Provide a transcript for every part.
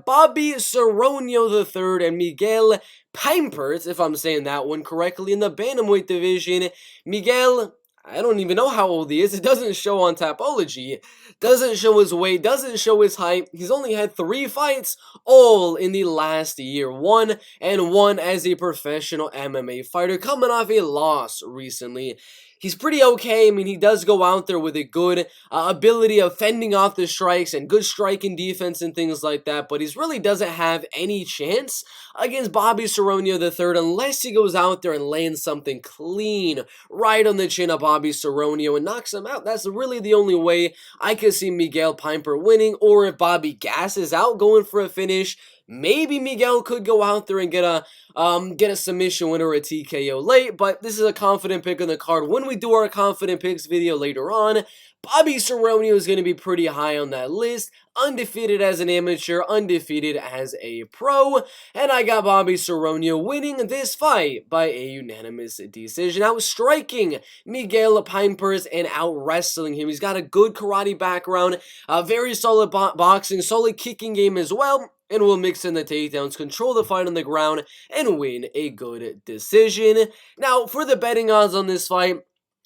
Bobby Seronio III and Miguel Peimbert, if I'm saying that one correctly, in the bantamweight division. Miguel, I don't even know how old he is. It doesn't show on Tapology. Doesn't show his weight, doesn't show his height. He's only had 3 fights, all in the last year. One as a professional MMA fighter, coming off a loss recently. He's pretty okay. I mean, he does go out there with a good ability of fending off the strikes and good striking defense and things like that, but he really doesn't have any chance against Bobby Seronio III unless he goes out there and lands something clean right on the chin of Bobby Seronio and knocks him out. That's really the only way I could see Miguel Peimbert winning, or if Bobby gasses out going for a finish, maybe Miguel could go out there and get a submission win or a TKO late, but this is a confident pick on the card. When we do our confident picks video later on, Bobby Seronio is going to be pretty high on that list. Undefeated as an amateur, undefeated as a pro, and I got Bobby Seronio winning this fight by a unanimous decision, out striking Miguel Peimbert and out wrestling him. He's got a good karate background, a very solid boxing, solid kicking game as well, and will mix in the takedowns, control the fight on the ground, and win a good decision. Now, for the betting odds on this fight,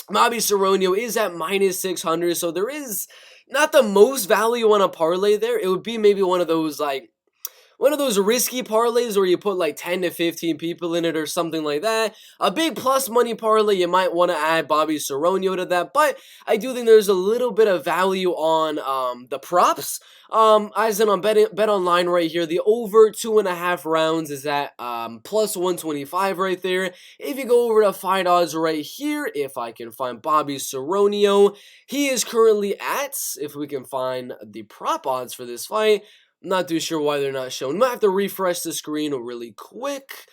Bobby Seronio is at minus 600, so there is not the most value on a parlay there. It would be maybe one of those risky parlays where you put like 10 to 15 people in it or something like that. A big plus money parlay, you might want to add Bobby Seronio to that, but I do think there's a little bit of value on the props. As in on Bet Online right here, the over 2.5 rounds is at plus 125 right there. If you go over to fight odds right here, if I can find Bobby Seronio, he is currently at, if we can find the prop odds for this fight, I'm not too sure why they're not shown. Might have to refresh the screen really quick.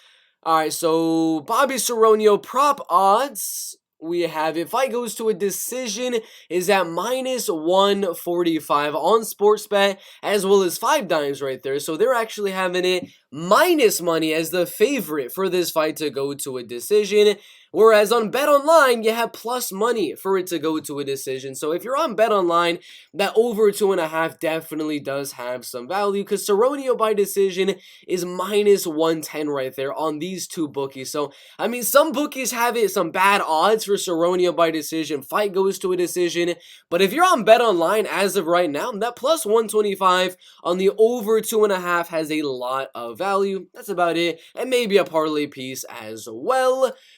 Alright, so Bobby Seronio prop odds. We have, if fight goes to a decision, is at minus 145 on Sportsbet, as well as 5 dimes right there. So they're actually having it minus money as the favorite for this fight to go to a decision. Whereas on Bet Online, you have plus money for it to go to a decision. So if you're on Bet Online, that over 2.5 definitely does have some value, because Seronio by decision is minus 110 right there on these two bookies. So, I mean, some bookies have it, some bad odds for Seronio by decision. Fight goes to a decision. But if you're on Bet Online as of right now, that plus 125 on the over 2.5 has a lot of value. That's about it. And maybe a parlay piece as well.